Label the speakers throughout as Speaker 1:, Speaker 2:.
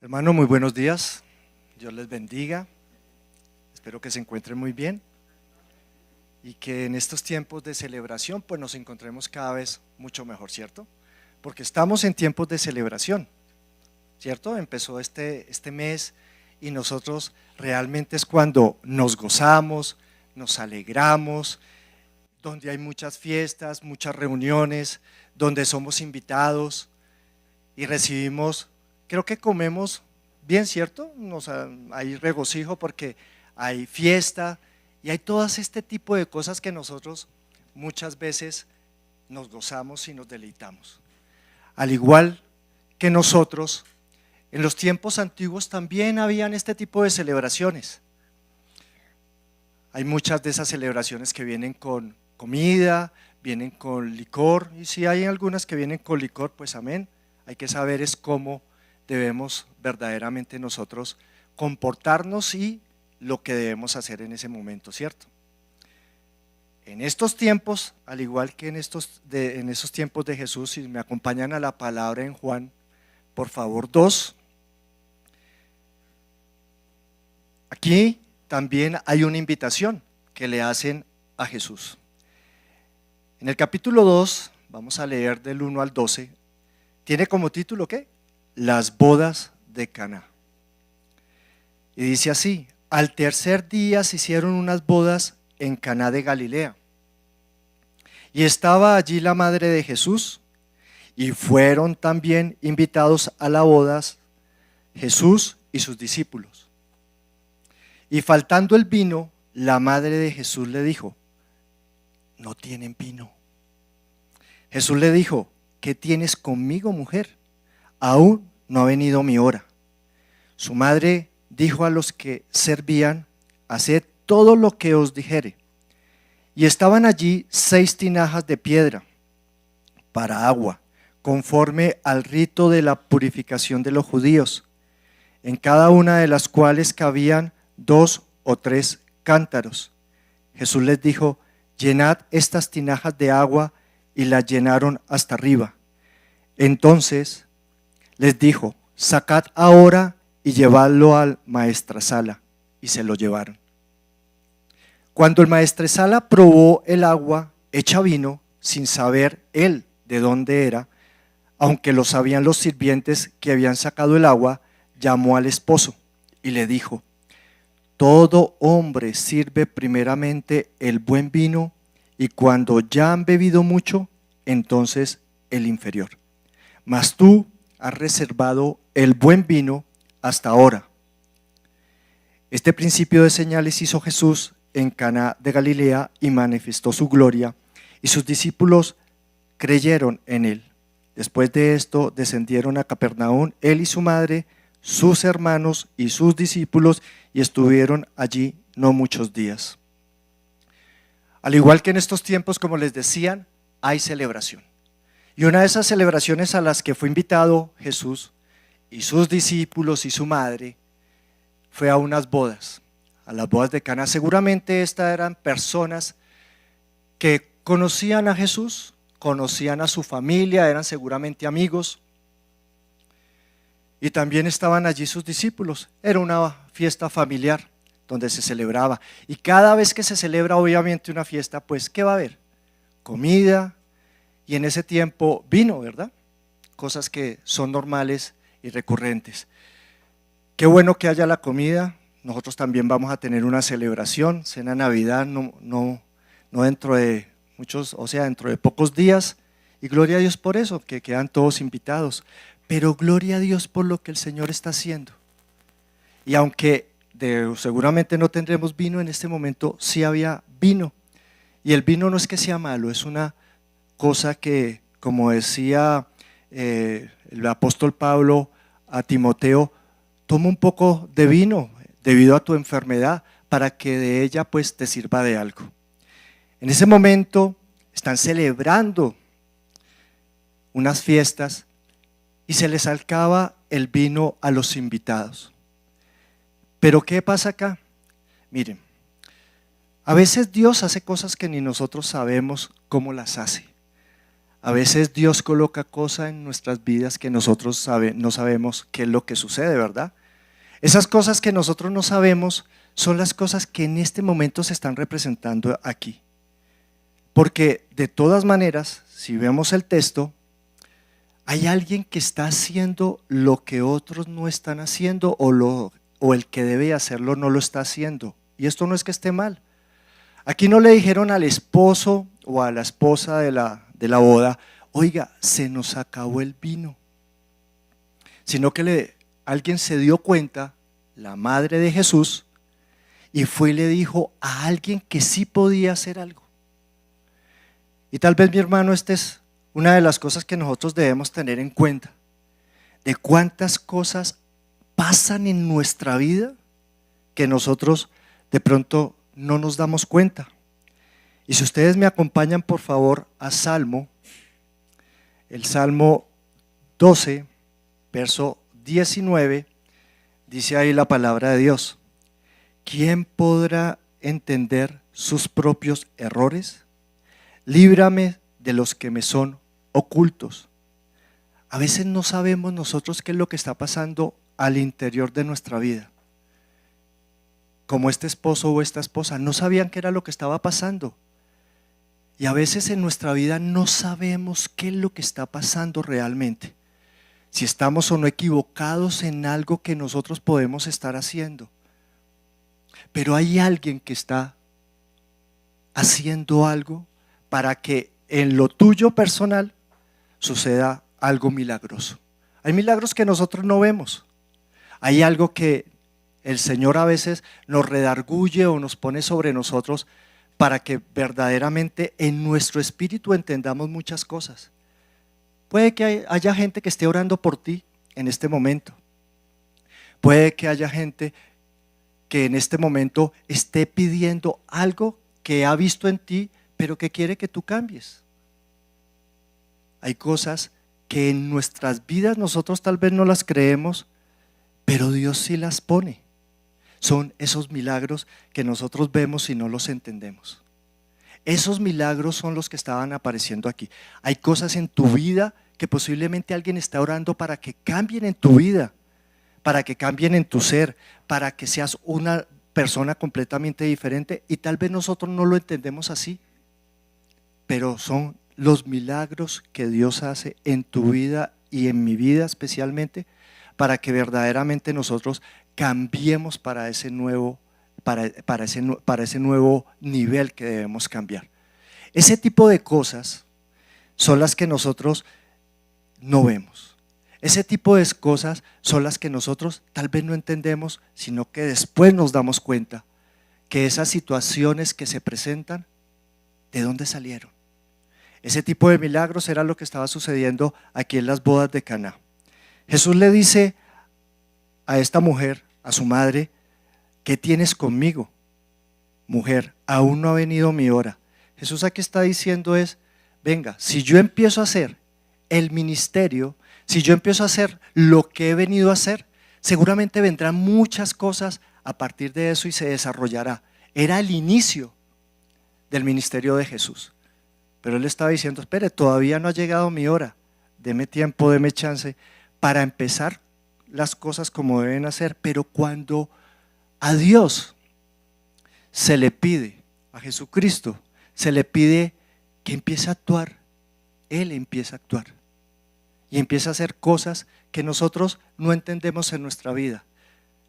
Speaker 1: Hermano, muy buenos días. Dios les bendiga. Espero que se encuentren muy bien y que en estos tiempos de celebración pues nos encontremos cada vez mucho mejor, ¿cierto? Porque estamos en tiempos de celebración, ¿cierto? Empezó este mes y nosotros realmente es cuando nos gozamos, nos alegramos, donde hay muchas fiestas, muchas reuniones, donde somos invitados y recibimos, creo que comemos bien, ¿cierto? Hay regocijo porque hay fiesta y hay todas este tipo de cosas que nosotros muchas veces nos gozamos y nos deleitamos. Al igual que nosotros, en los tiempos antiguos también habían este tipo de celebraciones. Hay muchas de esas celebraciones que vienen con comida, vienen con licor, y si hay algunas que vienen con licor, pues amén. Hay que saber es cómo debemos verdaderamente nosotros comportarnos y lo que debemos hacer en ese momento, ¿cierto? En estos tiempos, al igual que en esos tiempos de Jesús, si me acompañan a la palabra en Juan, por favor, 2. Aquí también hay una invitación que le hacen a Jesús. En el capítulo 2, vamos a leer del 1 al 12, tiene como título ¿qué? Las bodas de Caná. Y dice así: al tercer día se hicieron unas bodas en Caná de Galilea. Y estaba allí la madre de Jesús, y fueron también invitados a la boda Jesús y sus discípulos. Y faltando el vino, la madre de Jesús le dijo: no tienen vino. Jesús le dijo: ¿qué tienes conmigo, mujer? Aún no ha venido mi hora. Su madre dijo a los que servían: haced todo lo que os dijere. Y estaban allí 6 tinajas de piedra para agua, conforme al rito de la purificación de los judíos, en cada una de las cuales cabían 2 o 3 cántaros. Jesús les dijo: llenad estas tinajas de agua, y las llenaron hasta arriba. Entonces les dijo: sacad ahora y llevadlo al maestresala. Y se lo llevaron. Cuando el maestresala probó el agua hecha vino, sin saber él de dónde era, aunque lo sabían los sirvientes que habían sacado el agua, llamó al esposo y le dijo: todo hombre sirve primeramente el buen vino, y cuando ya han bebido mucho, entonces el inferior. Mas tú has reservado el buen vino hasta ahora. Este principio de señales hizo Jesús en Caná de Galilea y manifestó su gloria, y sus discípulos creyeron en él. Después de esto descendieron a Capernaum, él y su madre, sus hermanos y sus discípulos, y estuvieron allí no muchos días. Al igual que en estos tiempos, como les decían, hay celebración. Y una de esas celebraciones a las que fue invitado Jesús y sus discípulos y su madre fue a unas bodas, a las bodas de Caná. Seguramente estas eran personas que conocían a Jesús, conocían a su familia, eran seguramente amigos, y también estaban allí sus discípulos. Era una fiesta familiar donde se celebraba, y cada vez que se celebra obviamente una fiesta, pues ¿qué va a haber? Comida, y en ese tiempo vino, ¿verdad? Cosas que son normales y recurrentes. Qué bueno que haya la comida. Nosotros también vamos a tener una celebración, cena de Navidad, no dentro de muchos, o sea, dentro de pocos días, y gloria a Dios por eso, que quedan todos invitados, pero gloria a Dios por lo que el Señor está haciendo. Y aunque seguramente no tendremos vino en este momento, sí había vino, y el vino no es que sea malo, es una cosa que, como decía el apóstol Pablo a Timoteo: toma un poco de vino debido a tu enfermedad, para que de ella pues te sirva de algo. En ese momento están celebrando unas fiestas y se les acaba el vino a los invitados. Pero ¿qué pasa acá? Miren, a veces Dios hace cosas que ni nosotros sabemos cómo las hace. A veces Dios coloca cosas en nuestras vidas que nosotros no sabemos qué es lo que sucede, ¿verdad? Esas cosas que nosotros no sabemos son las cosas que en este momento se están representando aquí. Porque de todas maneras, si vemos el texto, hay alguien que está haciendo lo que otros no están haciendo o el que debe hacerlo no lo está haciendo. Y esto no es que esté mal. Aquí no le dijeron al esposo o a la esposa de la boda, oiga, se nos acabó el vino. Sino que alguien se dio cuenta, la madre de Jesús, y fue y le dijo a alguien que sí podía hacer algo. Y tal vez, mi hermano, esta es una de las cosas que nosotros debemos tener en cuenta, de cuántas cosas pasan en nuestra vida que nosotros de pronto no nos damos cuenta. Y si ustedes me acompañan, por favor, a el Salmo 12, verso 19, dice ahí la palabra de Dios: ¿quién podrá entender sus propios errores? Líbrame de los que me son ocultos. A veces no sabemos nosotros qué es lo que está pasando al interior de nuestra vida. Como este esposo o esta esposa no sabían qué era lo que estaba pasando. Y a veces en nuestra vida no sabemos qué es lo que está pasando realmente. Si estamos o no equivocados en algo que nosotros podemos estar haciendo. Pero hay alguien que está haciendo algo para que en lo tuyo personal suceda algo milagroso. Hay milagros que nosotros no vemos. Hay algo que el Señor a veces nos redarguye o nos pone sobre nosotros para que verdaderamente en nuestro espíritu entendamos muchas cosas. Puede que haya gente que esté orando por ti en este momento. Puede que haya gente que en este momento esté pidiendo algo que ha visto en ti, pero que quiere que tú cambies. Hay cosas que en nuestras vidas nosotros tal vez no las creemos, pero Dios sí las pone. Son esos milagros que nosotros vemos y no los entendemos. Esos milagros son los que estaban apareciendo aquí. Hay cosas en tu vida que posiblemente alguien está orando para que cambien en tu vida, para que cambien en tu ser, para que seas una persona completamente diferente, y tal vez nosotros no lo entendemos así. Pero son los milagros que Dios hace en tu vida y en mi vida especialmente, para que verdaderamente nosotros cambiemos para ese nuevo nivel que debemos cambiar. Ese tipo de cosas son las que nosotros no vemos. Ese tipo de cosas son las que nosotros tal vez no entendemos, sino que después nos damos cuenta que esas situaciones que se presentan, ¿de dónde salieron? Ese tipo de milagros era lo que estaba sucediendo aquí en las bodas de Caná. Jesús le dice a esta mujer, a su madre: ¿qué tienes conmigo? Mujer, aún no ha venido mi hora. Jesús aquí está diciendo venga, si yo empiezo a hacer el ministerio, si yo empiezo a hacer lo que he venido a hacer, seguramente vendrán muchas cosas a partir de eso y se desarrollará. Era el inicio del ministerio de Jesús. Pero él estaba diciendo: espere, todavía no ha llegado mi hora, deme tiempo, deme chance para empezar las cosas como deben hacer. Pero cuando a Dios se le pide, a Jesucristo se le pide que empiece a actuar, Él empieza a actuar y empieza a hacer cosas que nosotros no entendemos en nuestra vida.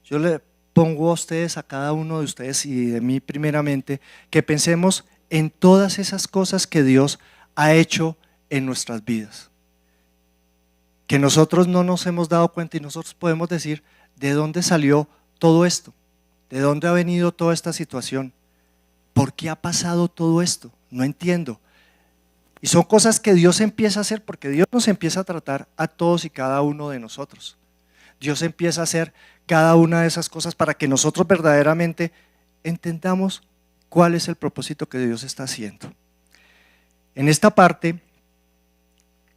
Speaker 1: Yo le pongo a ustedes, a cada uno de ustedes y de mí primeramente, que pensemos en todas esas cosas que Dios ha hecho en nuestras vidas, que nosotros no nos hemos dado cuenta, y nosotros podemos decir: ¿de dónde salió todo esto? ¿De dónde ha venido toda esta situación? ¿Por qué ha pasado todo esto? No entiendo. Y son cosas que Dios empieza a hacer, porque Dios nos empieza a tratar a todos y cada uno de nosotros. Dios empieza a hacer cada una de esas cosas para que nosotros verdaderamente entendamos cuál es el propósito que Dios está haciendo. En esta parte,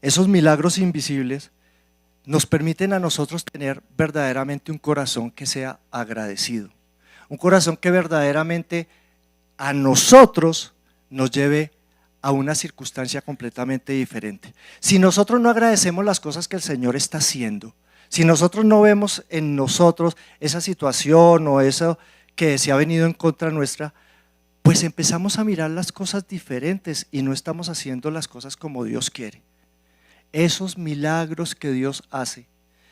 Speaker 1: esos milagros invisibles nos permiten a nosotros tener verdaderamente un corazón que sea agradecido, un corazón que verdaderamente a nosotros nos lleve a una circunstancia completamente diferente. Si nosotros no agradecemos las cosas que el Señor está haciendo, si nosotros no vemos en nosotros esa situación o eso que se ha venido en contra nuestra, pues empezamos a mirar las cosas diferentes y no estamos haciendo las cosas como Dios quiere. Esos milagros que Dios hace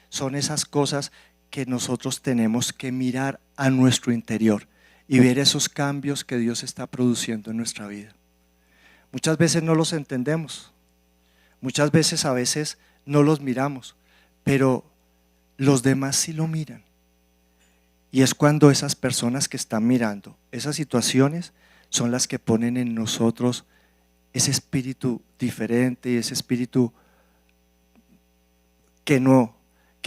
Speaker 1: son esas cosas que nosotros tenemos que mirar a nuestro interior y ver esos cambios que Dios está produciendo en nuestra vida. Muchas veces no los entendemos, muchas veces a veces no los miramos, pero los demás sí lo miran. Y es cuando esas personas que están mirando esas situaciones son las que ponen en nosotros ese espíritu diferente y ese espíritu que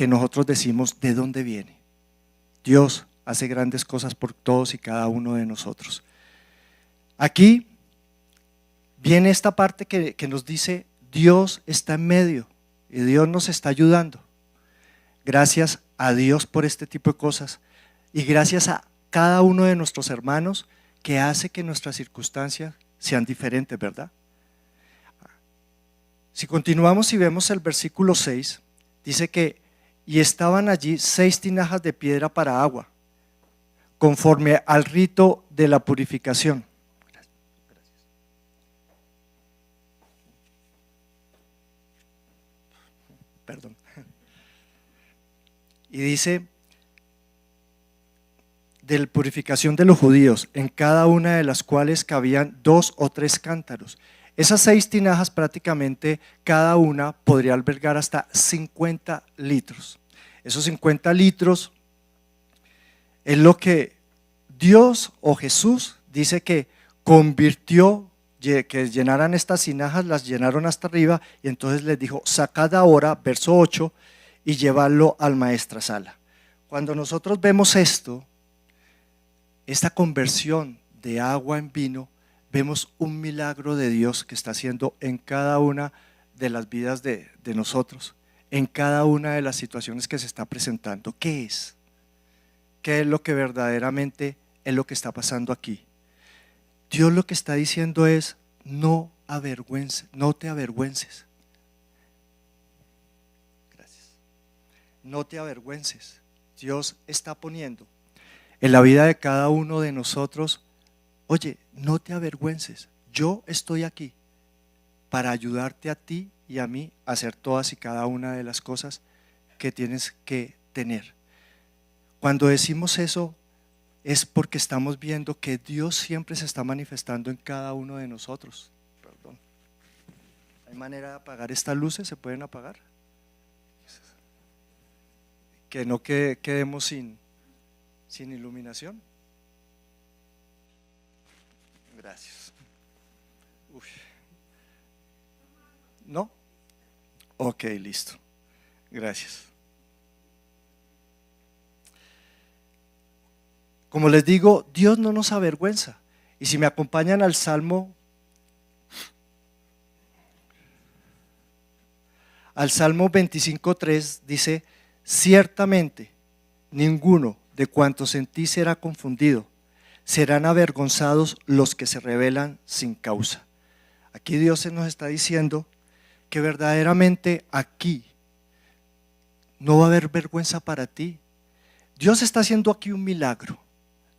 Speaker 1: nosotros decimos ¿de dónde viene? Dios hace grandes cosas por todos y cada uno de nosotros. Aquí viene esta parte que nos dice Dios está en medio y Dios nos está ayudando. Gracias a Dios por este tipo de cosas y gracias a cada uno de nuestros hermanos que hace que nuestras circunstancias sean diferentes, ¿verdad? Si continuamos y vemos el versículo 6, dice que y estaban allí 6 tinajas de piedra para agua, conforme al rito de la purificación. Perdón. Y dice, de la purificación de los judíos, en cada una de las cuales cabían 2 o 3 cántaros. Esas 6 tinajas prácticamente cada una podría albergar hasta 50 litros. Esos 50 litros es lo que Dios o Jesús dice que convirtió, que llenaran estas tinajas, las llenaron hasta arriba y entonces les dijo, sacad ahora, verso 8, y llevarlo al maestrazala. Cuando nosotros vemos esto, esta conversión de agua en vino, vemos un milagro de Dios que está haciendo en cada una de las vidas de nosotros, en cada una de las situaciones que se está presentando. ¿Qué es? ¿Qué es lo que verdaderamente es lo que está pasando aquí? Dios lo que está diciendo es, no te avergüences. Gracias. No te avergüences. Dios está poniendo en la vida de cada uno de nosotros, oye, no te avergüences, yo estoy aquí para ayudarte a ti y a mí a hacer todas y cada una de las cosas que tienes que tener. Cuando decimos eso es porque estamos viendo que Dios siempre se está manifestando en cada uno de nosotros. Perdón. ¿Hay manera de apagar estas luces? ¿Se pueden apagar? Que no quedemos sin iluminación. Gracias. Uf. ¿No? Ok, listo. Gracias. Como les digo, Dios no nos avergüenza. Y si me acompañan al Salmo 25:3 dice, ciertamente ninguno de cuantos en ti será confundido, serán avergonzados los que se rebelan sin causa. Aquí Dios nos está diciendo que verdaderamente aquí no va a haber vergüenza para ti. Dios está haciendo aquí un milagro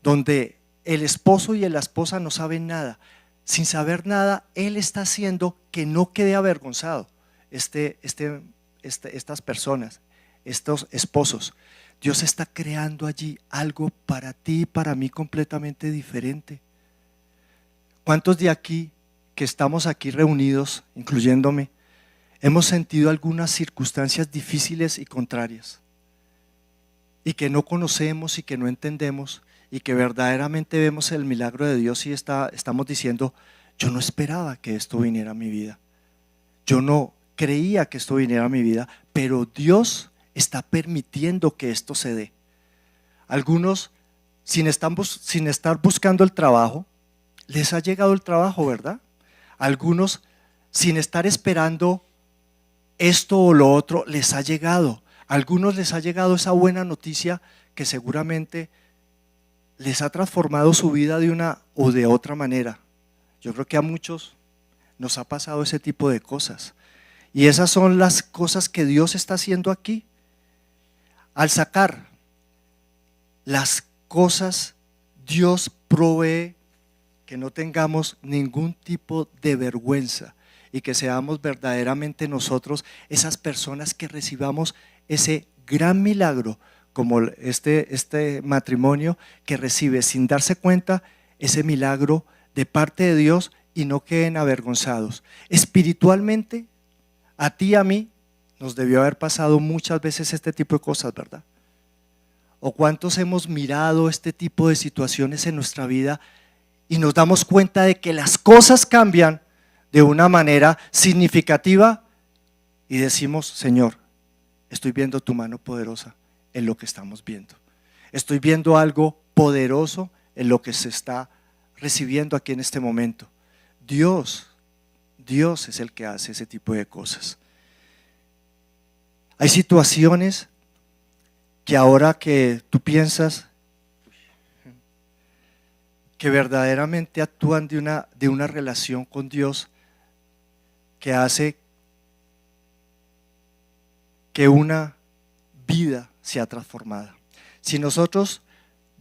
Speaker 1: donde el esposo y la esposa no saben nada. Sin saber nada, Él está haciendo que no quede avergonzado estas personas, estos esposos. Dios está creando allí algo para ti y para mí completamente diferente. ¿Cuántos de aquí que estamos aquí reunidos, incluyéndome, hemos sentido algunas circunstancias difíciles y contrarias y que no conocemos y que no entendemos y que verdaderamente vemos el milagro de Dios y estamos diciendo, yo no esperaba que esto viniera a mi vida, yo no creía que esto viniera a mi vida, pero Dios está permitiendo que esto se dé? Algunos sin estar buscando el trabajo, les ha llegado el trabajo, ¿verdad? Algunos sin estar esperando esto o lo otro, les ha llegado. Algunos les ha llegado esa buena noticia que seguramente les ha transformado su vida de una o de otra manera. Yo creo que a muchos nos ha pasado ese tipo de cosas. Y esas son las cosas que Dios está haciendo aquí. Al sacar las cosas, Dios provee que no tengamos ningún tipo de vergüenza y que seamos verdaderamente nosotros esas personas que recibamos ese gran milagro, como este matrimonio que recibe sin darse cuenta ese milagro de parte de Dios y no queden avergonzados. Espiritualmente, a ti y a mí nos debió haber pasado muchas veces este tipo de cosas, ¿verdad? ¿O cuántos hemos mirado este tipo de situaciones en nuestra vida y nos damos cuenta de que las cosas cambian de una manera significativa y decimos: Señor, estoy viendo tu mano poderosa en lo que estamos viendo. Estoy viendo algo poderoso en lo que se está recibiendo aquí en este momento. Dios es el que hace ese tipo de cosas. Hay situaciones que ahora que tú piensas que verdaderamente actúan de una relación con Dios que hace que una vida sea transformada. Si nosotros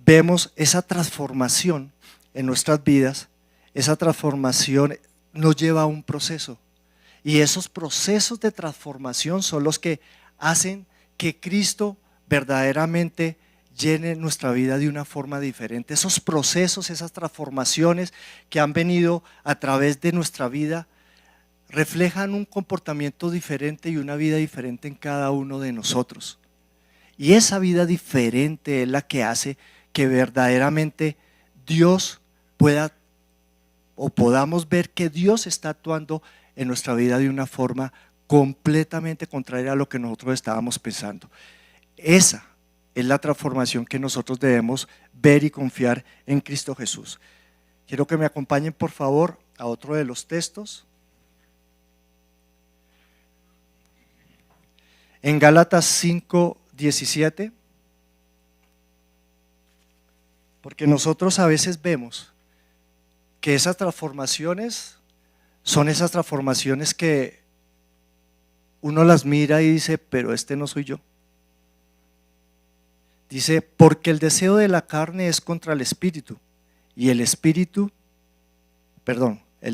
Speaker 1: vemos esa transformación en nuestras vidas, esa transformación nos lleva a un proceso. Y esos procesos de transformación son los que hacen que Cristo verdaderamente llene nuestra vida de una forma diferente. Esos procesos, esas transformaciones que han venido a través de nuestra vida reflejan un comportamiento diferente y una vida diferente en cada uno de nosotros. Y esa vida diferente es la que hace que verdaderamente Dios pueda o podamos ver que Dios está actuando en nuestra vida de una forma completamente contraria a lo que nosotros estábamos pensando. Esa es la transformación que nosotros debemos ver y confiar en Cristo Jesús. Quiero que me acompañen por favor a otro de los textos. En Gálatas 5:17, porque nosotros a veces vemos que esas transformaciones son esas transformaciones que uno las mira y dice: pero este no soy yo. Dice: porque el deseo de la carne es contra el espíritu y el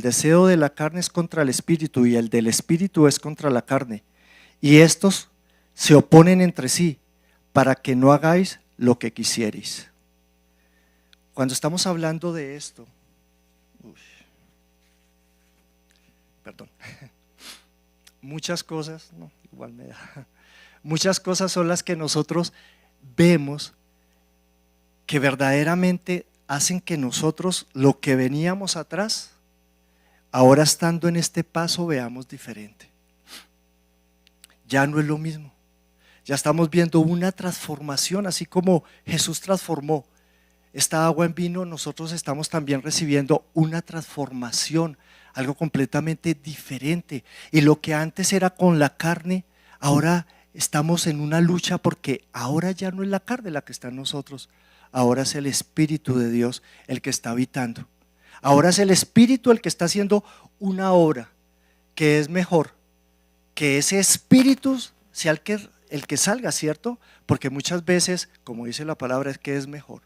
Speaker 1: deseo de la carne es contra el espíritu y el del espíritu es contra la carne. Y estos se oponen entre sí para que no hagáis lo que quisierais. Cuando estamos hablando de esto, muchas cosas, muchas cosas son las que nosotros vemos que verdaderamente hacen que nosotros lo que veníamos atrás, ahora estando en este paso, veamos diferente. Ya no es lo mismo. Ya estamos viendo una transformación, así como Jesús transformó esta agua en vino, nosotros estamos también recibiendo una transformación, algo completamente diferente. Y lo que antes era con la carne, ahora estamos en una lucha porque ahora ya no es la carne la que está en nosotros, ahora es el Espíritu de Dios el que está habitando. Ahora es el Espíritu el que está haciendo una obra que es mejor que ese Espíritu sea el que salga, ¿cierto? Porque muchas veces, como dice la palabra, es que es mejor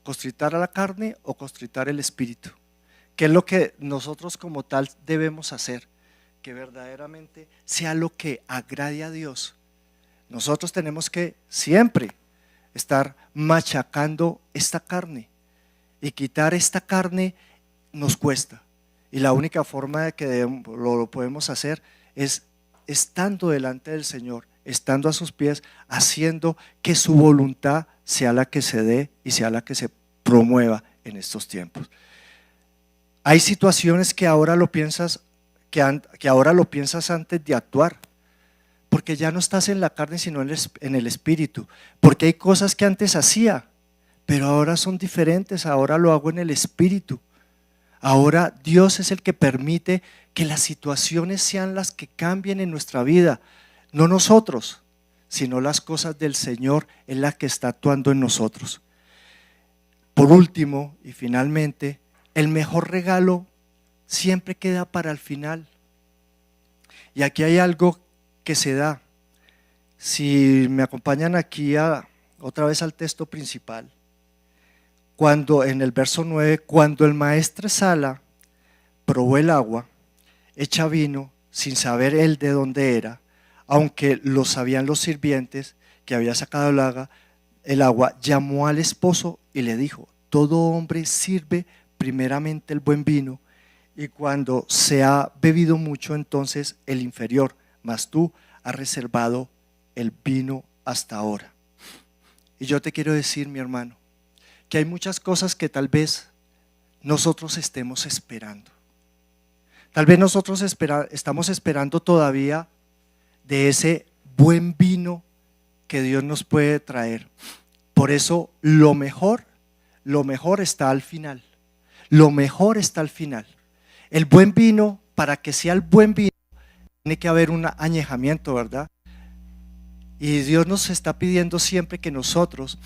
Speaker 1: constritar a la carne o constritar el espíritu. ¿Qué es lo que nosotros como tal debemos hacer? Que verdaderamente sea lo que agrade a Dios. Nosotros tenemos que siempre estar machacando esta carne, y quitar esta carne nos cuesta, y la única forma de que lo podemos hacer es estando delante del Señor, estando a sus pies, haciendo que su voluntad sea la que se dé y sea la que se promueva en estos tiempos. Hay situaciones que ahora lo piensas, que ahora lo piensas antes de actuar, porque ya no estás en la carne sino en el espíritu, porque hay cosas que antes hacía, pero ahora son diferentes, ahora lo hago en el espíritu. Ahora Dios es el que permite que las situaciones sean las que cambien en nuestra vida, no nosotros, sino las cosas del Señor es la que está actuando en nosotros. Por último y finalmente, el mejor regalo siempre queda para el final. Y aquí hay algo que se da. Si me acompañan aquí otra vez al texto principal, cuando en el verso 9, cuando el maestresala probó el agua, hecha vino, sin saber él de dónde era, aunque lo sabían los sirvientes que había sacado el agua, llamó al esposo y le dijo: todo hombre sirve primeramente el buen vino, y cuando se ha bebido mucho, entonces el inferior, mas tú has reservado el vino hasta ahora. Y yo te quiero decir, mi hermano, que hay muchas cosas que tal vez nosotros estemos esperando. Tal vez nosotros estamos esperando todavía de ese buen vino que Dios nos puede traer. Por eso lo mejor está al final. Lo mejor está al final. El buen vino, para que sea el buen vino, tiene que haber un añejamiento, ¿verdad? Y Dios nos está pidiendo siempre que nosotros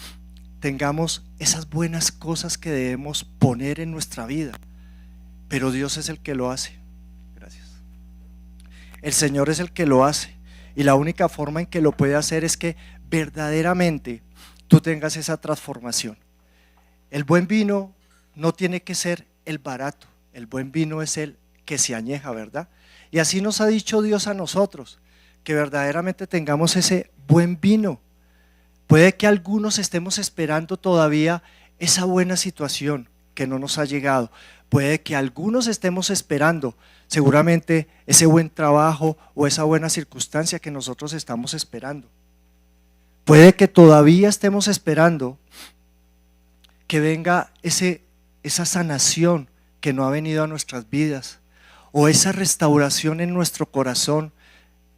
Speaker 1: tengamos esas buenas cosas que debemos poner en nuestra vida. Pero Dios es el que lo hace. Gracias. El Señor es el que lo hace. Y la única forma en que lo puede hacer es que verdaderamente tú tengas esa transformación. El buen vino no tiene que ser el barato. El buen vino es el que se añeja, ¿verdad? Y así nos ha dicho Dios a nosotros, que verdaderamente tengamos ese buen vino. Puede que algunos estemos esperando todavía esa buena situación que no nos ha llegado. Puede que algunos estemos esperando seguramente ese buen trabajo o esa buena circunstancia que nosotros estamos esperando. Puede que todavía estemos esperando que venga esa sanación que no ha venido a nuestras vidas, o esa restauración en nuestro corazón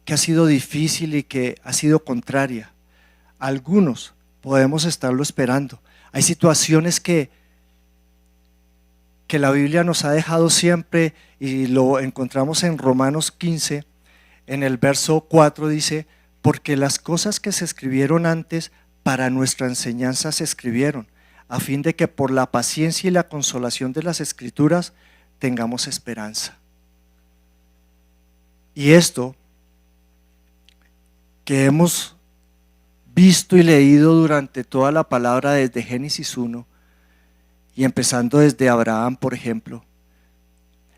Speaker 1: que ha sido difícil y que ha sido contraria. Algunos podemos estarlo esperando. Hay situaciones que la Biblia nos ha dejado siempre, y lo encontramos en Romanos 15, en el verso 4 dice: porque las cosas que se escribieron antes para nuestra enseñanza se escribieron, a fin de que por la paciencia y la consolación de las Escrituras tengamos esperanza. Y esto que hemos visto y leído durante toda la palabra desde Génesis 1 y empezando desde Abraham, por ejemplo,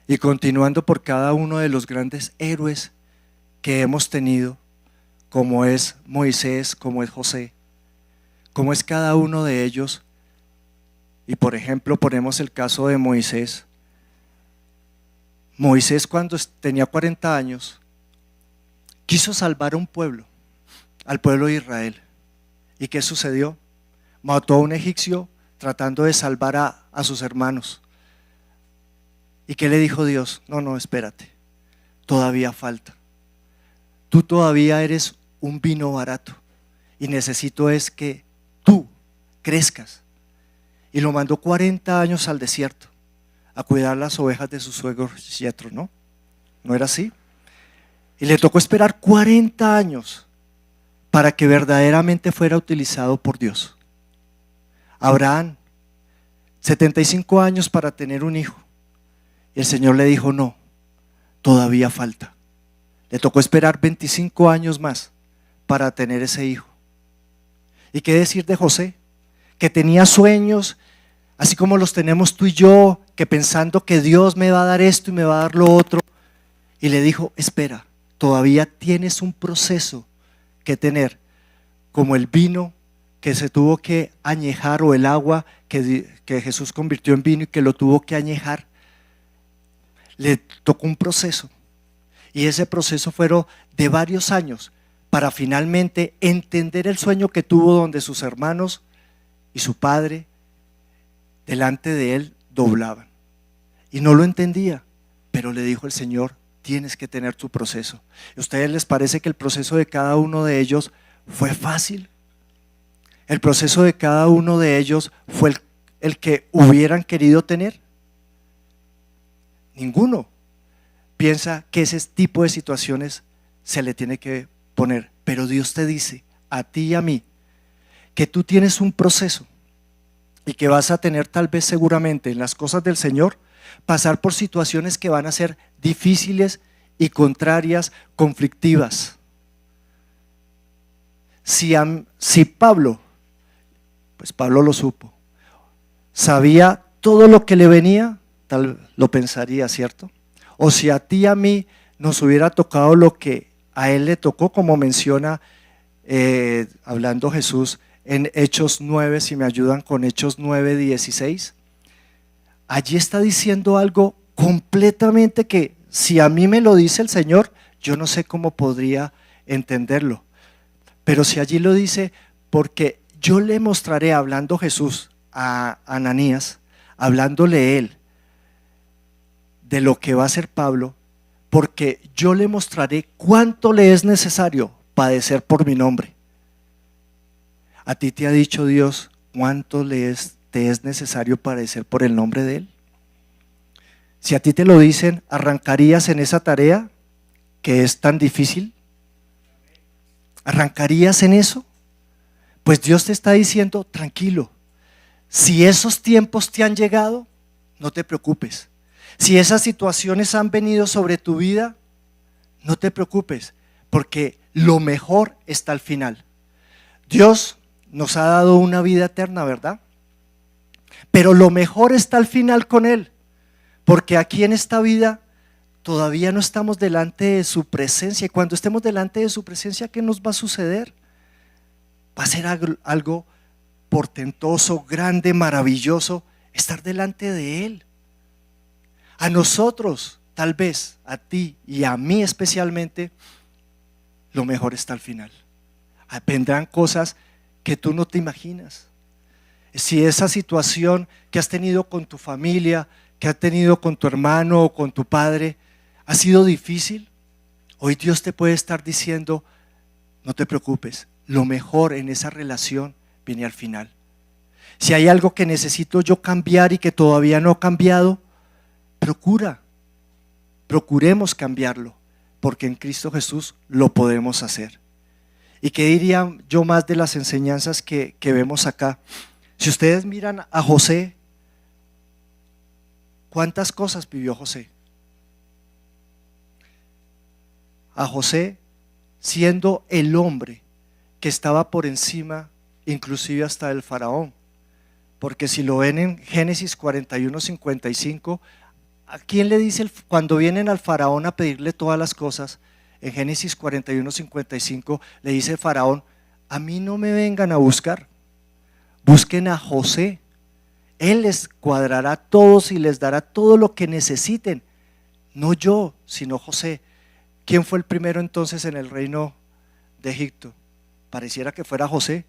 Speaker 1: y continuando por cada uno de los grandes héroes que hemos tenido, como es Moisés, como es José, como es cada uno de ellos. Y por ejemplo ponemos el caso de Moisés. Moisés, cuando tenía 40 años, quiso salvar a un pueblo, al pueblo de Israel. ¿Y qué sucedió? Mató a un egipcio tratando de salvar a sus hermanos. ¿Y qué le dijo Dios? No, espérate, todavía falta. Tú todavía eres un vino barato y necesito es que tú crezcas. Y lo mandó 40 años al desierto a cuidar las ovejas de su suegro Yetro, ¿no? ¿No era así? Y le tocó esperar 40 años para que verdaderamente fuera utilizado por Dios. Abraham, 75 años para tener un hijo. Y el Señor le dijo: no, todavía falta. Le tocó esperar 25 años más para tener ese hijo. ¿Y qué decir de José? Que tenía sueños, así como los tenemos tú y yo, que pensando que Dios me va a dar esto y me va a dar lo otro. Y le dijo: espera, todavía tienes un proceso que tener, como el vino que se tuvo que añejar, o el agua que Jesús convirtió en vino y que lo tuvo que añejar. Le tocó un proceso, y ese proceso fueron de varios años para finalmente entender el sueño que tuvo, donde sus hermanos y su padre delante de él doblaban, y no lo entendía, pero le dijo el Señor: tienes que tener tu proceso. ¿A ustedes les parece que el proceso de cada uno de ellos fue fácil? ¿El proceso de cada uno de ellos fue el que hubieran querido tener? Ninguno piensa que ese tipo de situaciones se le tiene que poner, pero Dios te dice a ti y a mí que tú tienes un proceso y que vas a tener, tal vez seguramente en las cosas del Señor, pasar por situaciones que van a ser difíciles y contrarias, conflictivas. Si Pablo, pues Pablo lo supo, sabía todo lo que le venía, tal lo pensaría, ¿cierto? O si a ti y a mí nos hubiera tocado lo que a él le tocó, como menciona hablando Jesús en Hechos 9, si me ayudan con Hechos 9:16, allí está diciendo algo completamente que si a mí me lo dice el Señor, yo no sé cómo podría entenderlo. Pero si allí lo dice, porque yo le mostraré, hablando Jesús a Ananías, hablándole él de lo que va a hacer Pablo, porque yo le mostraré cuánto le es necesario padecer por mi nombre. ¿A ti te ha dicho Dios cuánto te es necesario padecer por el nombre de Él? Si a ti te lo dicen, ¿arrancarías en esa tarea que es tan difícil? ¿Arrancarías en eso? Pues Dios te está diciendo, tranquilo, si esos tiempos te han llegado, no te preocupes. Si esas situaciones han venido sobre tu vida, no te preocupes, porque lo mejor está al final. Dios nos ha dado una vida eterna, ¿verdad? Pero lo mejor está al final con Él, porque aquí en esta vida todavía no estamos delante de su presencia, y cuando estemos delante de su presencia, ¿qué nos va a suceder? Va a ser algo portentoso, grande, maravilloso, estar delante de Él. A nosotros, tal vez, a ti y a mí especialmente, lo mejor está al final. Vendrán cosas que tú no te imaginas. Si esa situación que has tenido con tu familia, que has tenido con tu hermano o con tu padre, ha sido difícil, hoy Dios te puede estar diciendo, no te preocupes, lo mejor en esa relación viene al final. Si hay algo que necesito yo cambiar y que todavía no he cambiado, procuremos cambiarlo, porque en Cristo Jesús lo podemos hacer. ¿Y qué diría yo más de las enseñanzas que vemos acá? Si ustedes miran a José, ¿cuántas cosas vivió José? A José siendo el hombre que estaba por encima, inclusive hasta el faraón. Porque si lo ven en Génesis 41:55, ¿a quién le dice cuando vienen al faraón a pedirle todas las cosas? En Génesis 41:55 le dice el faraón, a mí no me vengan a buscar, busquen a José, él les cuadrará a todos y les dará todo lo que necesiten, no yo, sino José. ¿Quién fue el primero entonces en el reino de Egipto? Pareciera que fuera José.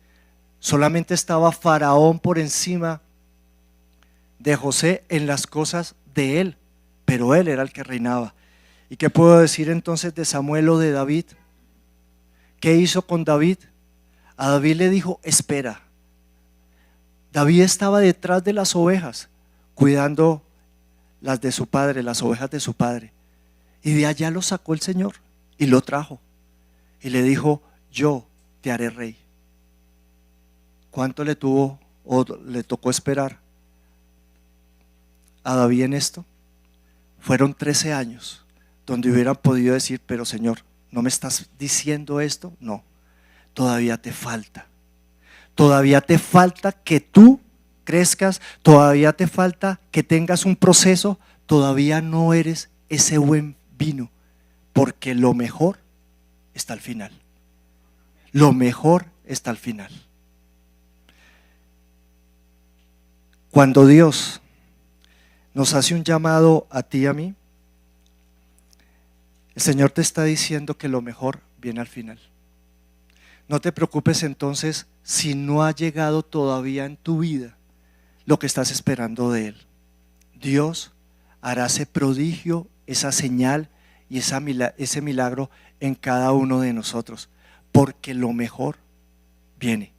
Speaker 1: Solamente estaba faraón por encima de José en las cosas de él, pero él era el que reinaba. ¿Y qué puedo decir entonces de Samuel o de David? ¿Qué hizo con David? A David le dijo, espera. David estaba detrás de las ovejas, cuidando las de su padre, las ovejas de su padre. Y de allá lo sacó el Señor y lo trajo. Y le dijo, yo te haré rey. ¿Cuánto le tocó esperar a David en esto? Fueron 13 años donde hubieran podido decir, pero Señor, ¿no me estás diciendo esto? No, todavía te falta. Todavía te falta que tú crezcas, todavía te falta que tengas un proceso, todavía no eres ese buen vino, porque lo mejor está al final. Lo mejor está al final. Cuando Dios nos hace un llamado a ti y a mí, el Señor te está diciendo que lo mejor viene al final. No te preocupes entonces si no ha llegado todavía en tu vida lo que estás esperando de Él. Dios hará ese prodigio, esa señal y ese milagro en cada uno de nosotros, porque lo mejor viene.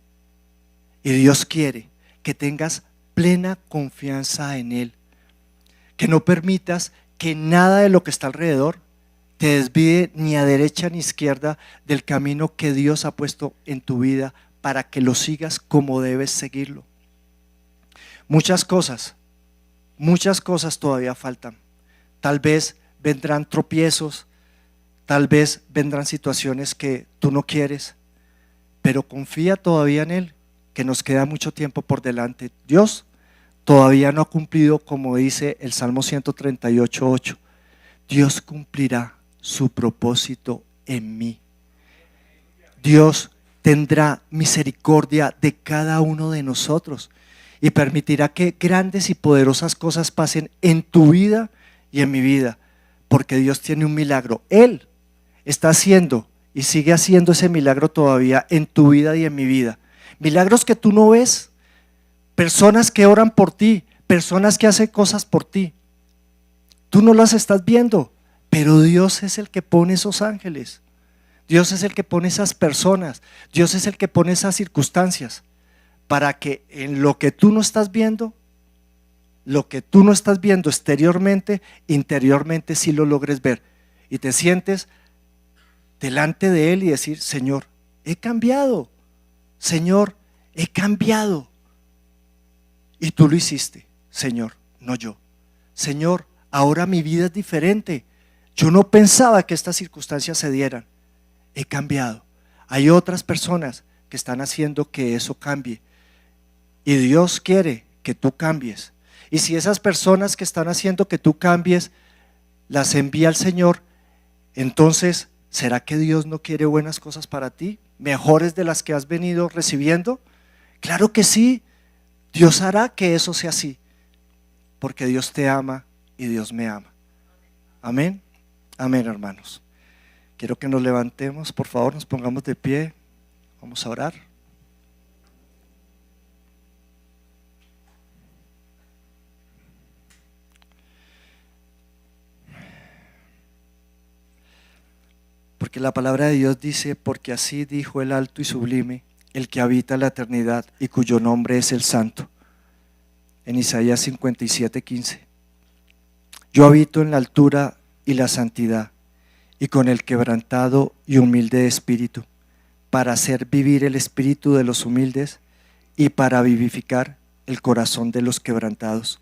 Speaker 1: Y Dios quiere que tengas plena confianza en Él, que no permitas que nada de lo que está alrededor te desvíe ni a derecha ni a izquierda del camino que Dios ha puesto en tu vida para que lo sigas como debes seguirlo. Muchas cosas muchas cosas todavía faltan. Tal vez vendrán tropiezos, tal vez vendrán situaciones que tú no quieres, pero confía todavía en Él, que nos queda mucho tiempo por delante. Dios todavía no ha cumplido, como dice el Salmo 138:8. Dios cumplirá su propósito en mí. Dios tendrá misericordia de cada uno de nosotros y permitirá que grandes y poderosas cosas pasen en tu vida y en mi vida, porque Dios tiene un milagro. Él está haciendo y sigue haciendo ese milagro todavía en tu vida y en mi vida. Milagros que tú no ves, personas que oran por ti, personas que hacen cosas por ti. Tú no las estás viendo, pero Dios es el que pone esos ángeles. Dios es el que pone esas personas. Dios es el que pone esas circunstancias para que en lo que tú no estás viendo, lo que tú no estás viendo exteriormente, interiormente sí lo logres ver y te sientes delante de Él y decir: Señor, he cambiado. Señor, he cambiado. Y tú lo hiciste, Señor, no yo. Señor, ahora mi vida es diferente. Yo no pensaba que estas circunstancias se dieran. He cambiado. Hay otras personas que están haciendo que eso cambie. Y Dios quiere que tú cambies. Y si esas personas que están haciendo que tú cambies las envía el Señor, entonces, ¿será que Dios no quiere buenas cosas para ti? ¿Mejores de las que has venido recibiendo? Claro que sí. Dios hará que eso sea así, porque Dios te ama y Dios me ama. Amén. Amén, hermanos. Quiero que nos levantemos, por favor, nos pongamos de pie. Vamos a orar. Porque la palabra de Dios dice: porque así dijo el alto y sublime, el que habita la eternidad y cuyo nombre es el Santo. En Isaías 57:15. Yo habito en la altura y la santidad, y con el quebrantado y humilde de espíritu, para hacer vivir el espíritu de los humildes y para vivificar el corazón de los quebrantados.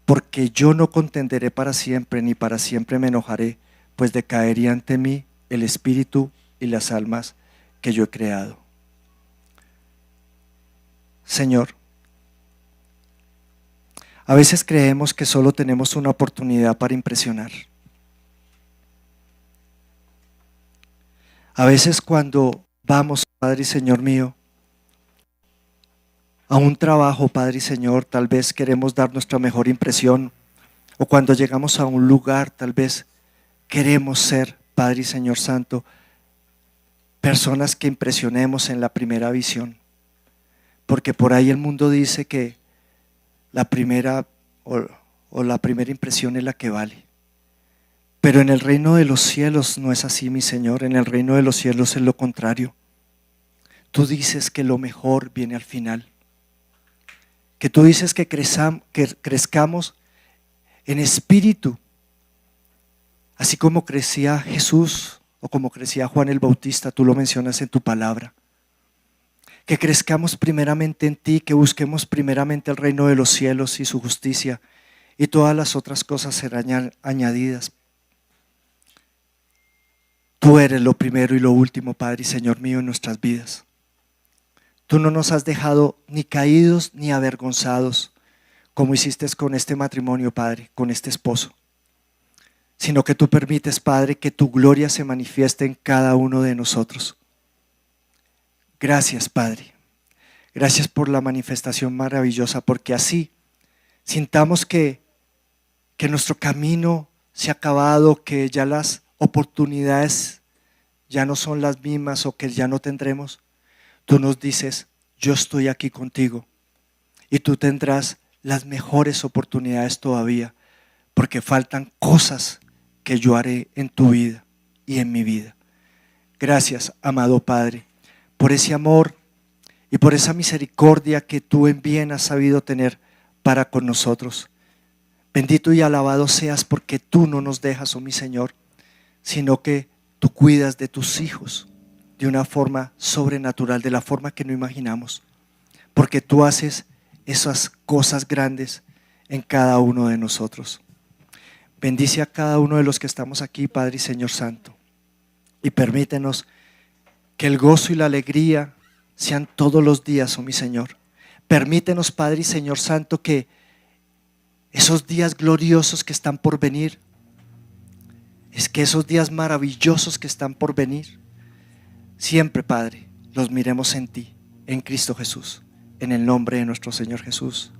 Speaker 1: Porque yo no contenderé para siempre, ni para siempre me enojaré, pues decaería ante mí el espíritu y las almas que yo he creado. Señor, a veces creemos que solo tenemos una oportunidad para impresionar. A veces cuando vamos, Padre y Señor mío, a un trabajo, Padre y Señor, tal vez queremos dar nuestra mejor impresión, o cuando llegamos a un lugar, tal vez queremos ser, Padre y Señor Santo, personas que impresionemos en la primera visión, porque por ahí el mundo dice que la primera o la primera impresión es la que vale. Pero en el reino de los cielos no es así, mi Señor. En el reino de los cielos es lo contrario. Tú dices que lo mejor viene al final. Que tú dices que crezcamos en espíritu, así como crecía Jesús o como crecía Juan el Bautista. Tú lo mencionas en tu palabra. Que crezcamos primeramente en ti, que busquemos primeramente el reino de los cielos y su justicia, y todas las otras cosas serán añadidas. Tú eres lo primero y lo último, Padre y Señor mío, en nuestras vidas. Tú no nos has dejado ni caídos ni avergonzados, como hiciste con este matrimonio, Padre, con este esposo, sino que tú permites, Padre, que tu gloria se manifieste en cada uno de nosotros. Gracias, Padre. Gracias por la manifestación maravillosa, porque así sintamos que nuestro camino se ha acabado, que ya las oportunidades ya no son las mismas o que ya no tendremos. Tú nos dices: yo estoy aquí contigo y tú tendrás las mejores oportunidades todavía, porque faltan cosas que yo haré en tu vida y en mi vida. Gracias, amado Padre, por ese amor y por esa misericordia que tú en bien has sabido tener para con nosotros. Bendito y alabado seas, porque tú no nos dejas, oh mi Señor, sino que tú cuidas de tus hijos de una forma sobrenatural, de la forma que no imaginamos, porque tú haces esas cosas grandes, en cada uno de nosotros. Bendice a cada uno de los que estamos aquí, Padre y Señor Santo, y permítenos que el gozo y la alegría sean todos los días, oh mi Señor. Permítenos, Padre y Señor Santo, que esos días gloriosos que están por venir, es que esos días maravillosos que están por venir, siempre, Padre, los miremos en ti, en Cristo Jesús, en el nombre de nuestro Señor Jesús.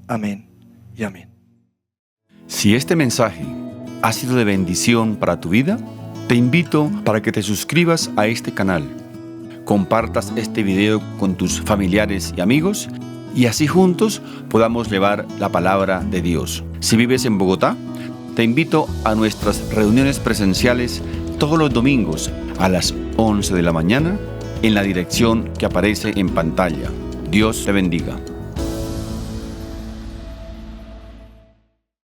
Speaker 1: Amén y amén.
Speaker 2: Si este mensaje ha sido de bendición para tu vida, te invito para que te suscribas a este canal, compartas este video con tus familiares y amigos y así juntos podamos llevar la palabra de Dios. Si vives en Bogotá, te invito a nuestras reuniones presenciales todos los domingos a las 11 de la mañana en la dirección que aparece en pantalla. Dios te bendiga.